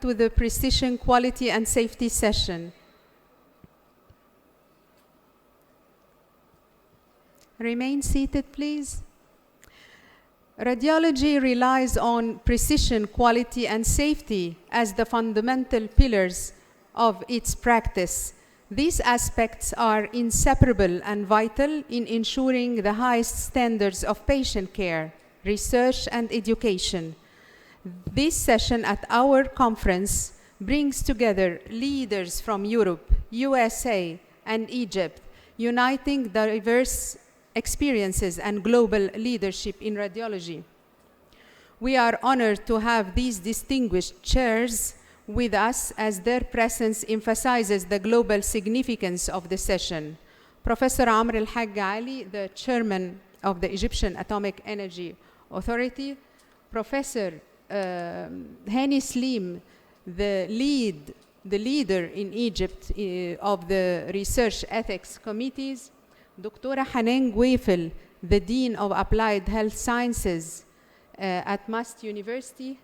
to the Precision Quality and Safety session. Remain seated, please. Radiology relies on precision, quality, and safety as the fundamental pillars of its practice. These aspects are inseparable and vital in ensuring the highest standards of patient care, research, and education. This session at our conference brings together leaders from Europe, USA, and Egypt, uniting diverse experiences and global leadership in radiology. We are honored to have these distinguished chairs with us as their presence emphasizes the global significance of the session. Professor Amr Al-Haj Ali, the chairman of the Egyptian Atomic Energy Authority, Professor Hani Slim, the leader in Egypt of the Research Ethics Committees, Dr. Hanan Guefel, the Dean of Applied Health Sciences at Must University,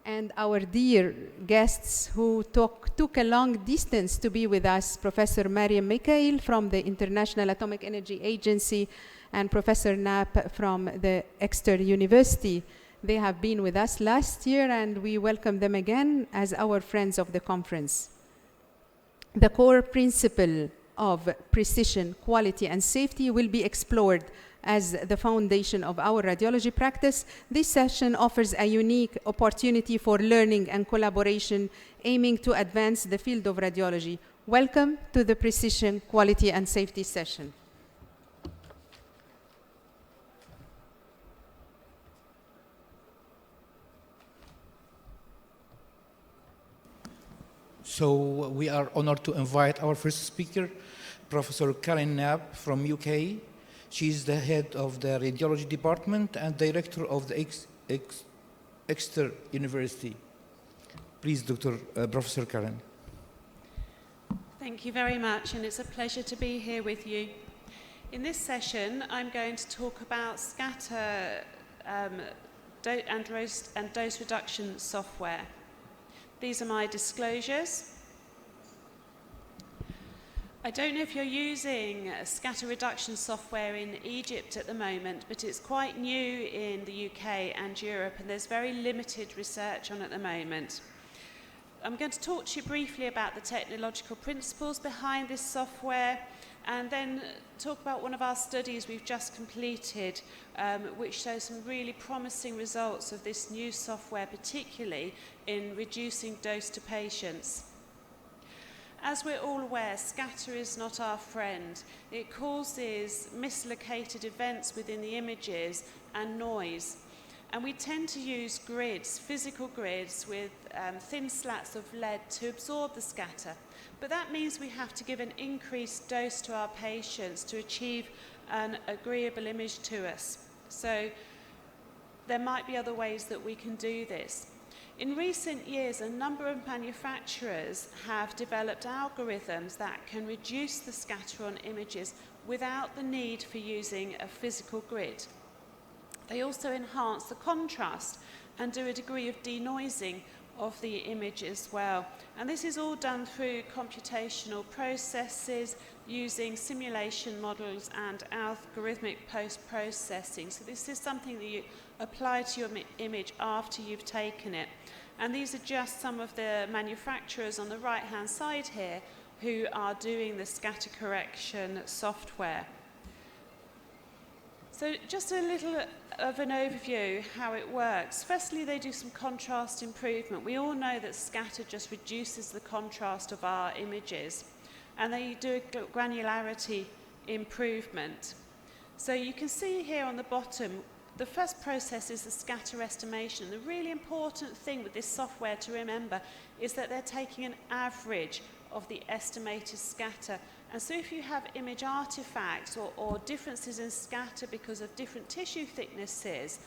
and our dear guests who took a long distance to be with us, Professor Mariam Mikhail from the International Atomic Energy Agency and Professor Knapp from the Exeter University. They have been with us last year and we welcome them again as our friends of the conference. The core principle of precision, quality, and safety will be explored as the foundation of our radiology practice. This session offers a unique opportunity for learning and collaboration aiming to advance the field of radiology. Welcome to the Precision, Quality, and Safety session. So we are honored to invite our first speaker, Professor Karen Knapp from UK. She's the head of the Radiology Department and director of the Exeter University. Please, Professor Karen. Thank you very much, and it's a pleasure to be here with you. In this session, I'm going to talk about scatter and dose reduction software. These are my disclosures. I don't know if you're using scatter reduction software in Egypt at the moment, but it's quite new in the UK and Europe, and there's very limited research on it at the moment. I'm going to talk to you briefly about the technological principles behind this software, and then talk about one of our studies we've just completed, which shows some really promising results of this new software, particularly in reducing dose to patients. As we're all aware, scatter is not our friend. It causes mislocated events within the images and noise. And we tend to use grids, physical grids, with thin slats of lead to absorb the scatter. But that means we have to give an increased dose to our patients to achieve an agreeable image to us. So there might be other ways that we can do this. In recent years, a number of manufacturers have developed algorithms that can reduce the scatter on images without the need for using a physical grid. They also enhance the contrast and do a degree of denoising of the image as well. And this is all done through computational processes using simulation models and algorithmic post-processing. So this is something that you apply to your image after you've taken it. And these are just some of the manufacturers on the right-hand side here who are doing the scatter correction software. So just a little of an overview how it works. Firstly, they do some contrast improvement. We all know that scatter just reduces the contrast of our images, and they do a granularity improvement. So you can see here on the bottom, the first process is the scatter estimation. The really important thing with this software to remember is that they're taking an average of the estimated scatter. And so if you have image artifacts or differences in scatter because of different tissue thicknesses,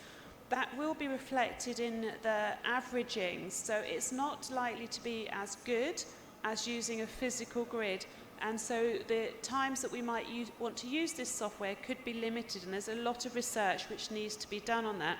that will be reflected in the averaging. So it's not likely to be as good as using a physical grid. And so the times that we might want to use this software could be limited, and there's a lot of research which needs to be done on that.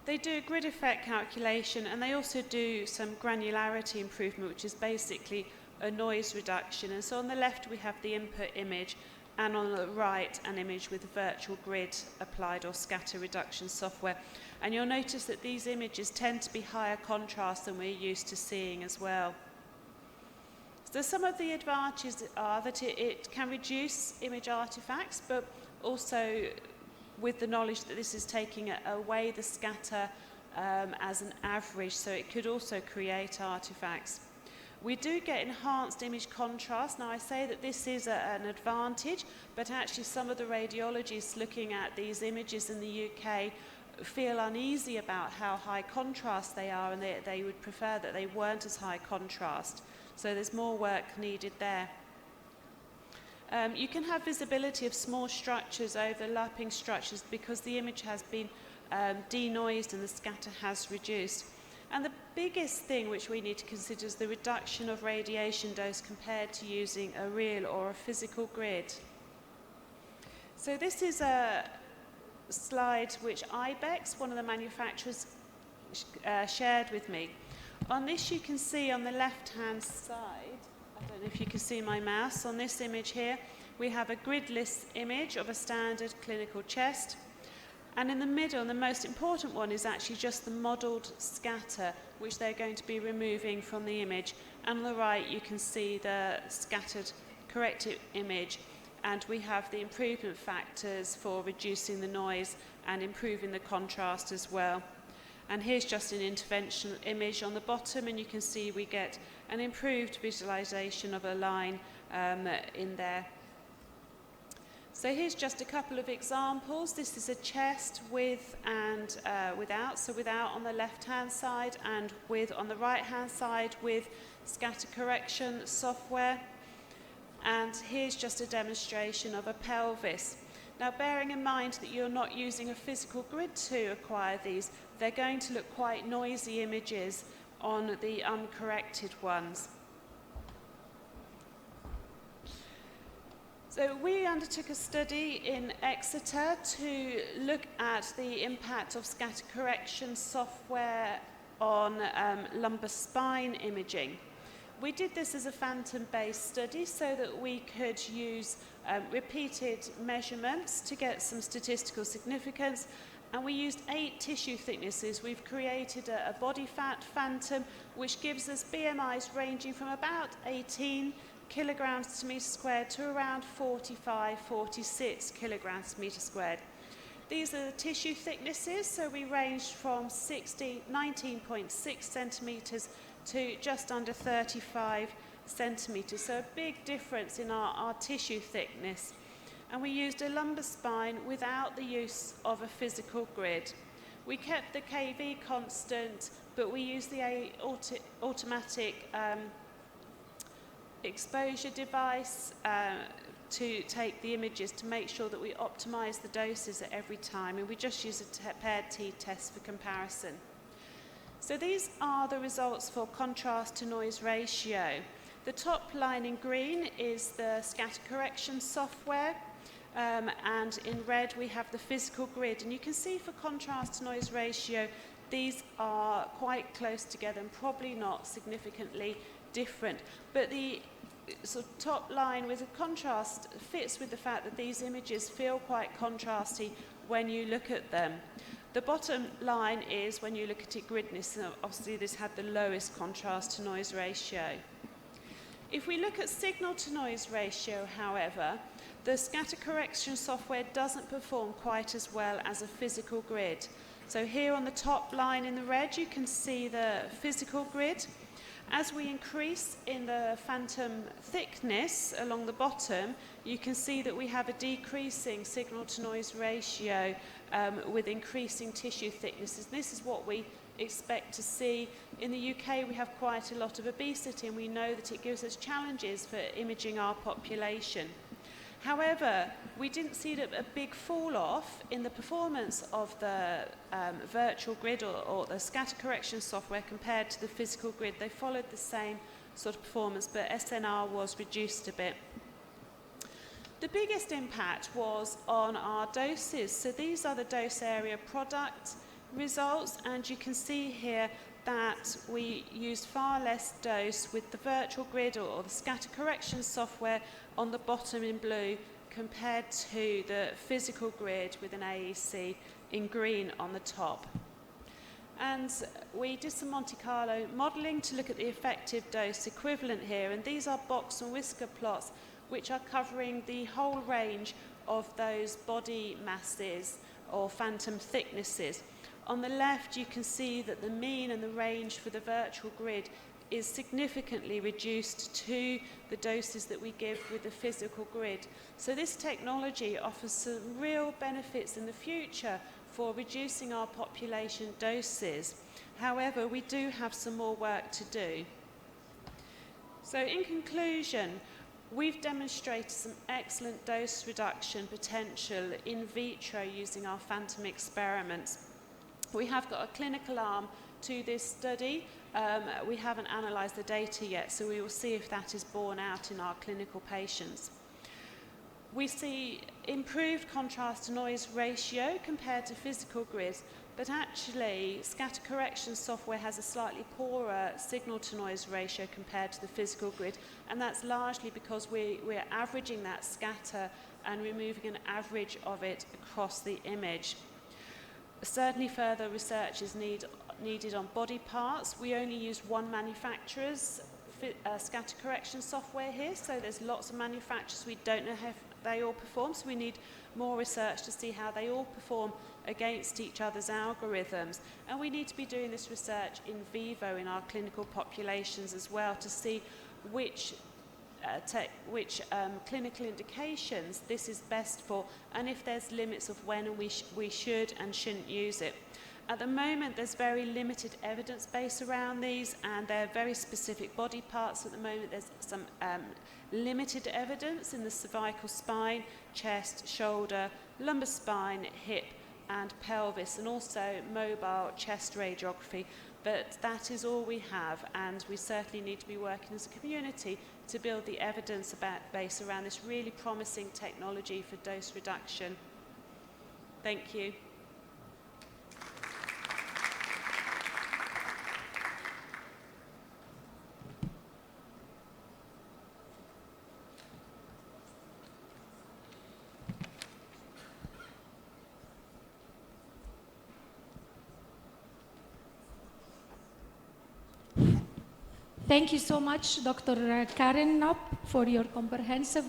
They do a grid effect calculation, and they also do some granularity improvement, which is basically a noise reduction. And so on the left we have the input image, and on the right an image with virtual grid applied or scatter reduction software. And you'll notice that these images tend to be higher contrast than we're used to seeing as well. So some of the advantages are that it can reduce image artifacts, but also with the knowledge that this is taking away the scatter as an average, so it could also create artifacts. We do get enhanced image contrast. Now I say that this is an advantage, but actually some of the radiologists looking at these images in the UK feel uneasy about how high contrast they are, and they would prefer that they weren't as high contrast. So there's more work needed there. You can have visibility of small structures, overlapping structures, because the image has been denoised and the scatter has reduced. And the biggest thing which we need to consider is the reduction of radiation dose compared to using a real or a physical grid. So this is a slide which IBEX, one of the manufacturers, shared with me. On this you can see on the left-hand side, I don't know if you can see my mouse, on this image here, we have a gridless image of a standard clinical chest. And in the middle, and the most important one, is actually just the modelled scatter, which they're going to be removing from the image. And on the right, you can see the scattered corrected image. And we have the improvement factors for reducing the noise and improving the contrast as well. And here's just an interventional image on the bottom, and you can see we get an improved visualization of a line in there. So here's just a couple of examples. This is a chest with and without. So without on the left-hand side and with on the right-hand side with scatter correction software. And here's just a demonstration of a pelvis. Now, bearing in mind that you're not using a physical grid to acquire these, they're going to look quite noisy images on the uncorrected ones. So we undertook a study in Exeter to look at the impact of scatter correction software on lumbar spine imaging. We did this as a phantom-based study so that we could use repeated measurements to get some statistical significance, and we used 8 tissue thicknesses. We've created a body fat phantom which gives us BMIs ranging from about 18 kilograms per meter squared to around 45, 46 kilograms per meter squared. These are the tissue thicknesses, so we ranged from 19.6 centimeters to just under 35 centimeters, so a big difference in our tissue thickness. And we used a lumbar spine without the use of a physical grid. We kept the KV constant, but we used the automatic exposure device to take the images to make sure that we optimize the doses at every time, and we just use a paired t-test for comparison. So these are the results for contrast to noise ratio. The top line in green is the scatter correction software, and in red we have the physical grid. And you can see for contrast to noise ratio, these are quite close together and probably not significantly different. But the sort of top line with the contrast fits with the fact that these images feel quite contrasty when you look at them. The bottom line is when you look at it gridness, and obviously this had the lowest contrast to noise ratio. If we look at signal to noise ratio, however, the scatter correction software doesn't perform quite as well as a physical grid. So here on the top line in the red, you can see the physical grid. As we increase in the phantom thickness along the bottom, you can see that we have a decreasing signal to noise ratio with increasing tissue thicknesses. This is what we expect to see. In the UK, we have quite a lot of obesity, and we know that it gives us challenges for imaging our population. However, we didn't see a big fall off in the performance of the virtual grid or the scatter correction software compared to the physical grid. They followed the same sort of performance, but SNR was reduced a bit. The biggest impact was on our doses. So these are the dose area product results, and you can see here that we used far less dose with the virtual grid or the scatter correction software on the bottom in blue compared to the physical grid with an AEC in green on the top. And we did some Monte Carlo modelling to look at the effective dose equivalent here, and these are box and whisker plots which are covering the whole range of those body masses or phantom thicknesses. On the left, you can see that the mean and the range for the virtual grid is significantly reduced to the doses that we give with the physical grid. So this technology offers some real benefits in the future for reducing our population doses. However, we do have some more work to do. So in conclusion, we've demonstrated some excellent dose reduction potential in vitro using our phantom experiments. We have got a clinical arm to this study. We haven't analysed the data yet, so we will see if that is borne out in our clinical patients. We see improved contrast to noise ratio compared to physical grids, but actually scatter correction software has a slightly poorer signal to noise ratio compared to the physical grid, and that's largely because we're averaging that scatter and removing an average of it across the image. Certainly further research is needed on body parts. We only use one manufacturer's scatter correction software here, so there's lots of manufacturers. We don't know how they all perform, so we need more research to see how they all perform against each other's algorithms. And we need to be doing this research in vivo in our clinical populations as well to see which clinical indications this is best for, and if there's limits of when we should and shouldn't use it. At the moment, there's very limited evidence base around these, and they're very specific body parts. At the moment, there's some limited evidence in the cervical spine, chest, shoulder, lumbar spine, hip, and pelvis, and also mobile chest radiography. But that is all we have, and we certainly need to be working as a community to build the evidence base around this really promising technology for dose reduction. Thank you. Thank you so much, Dr. Karen Knapp, for your comprehensive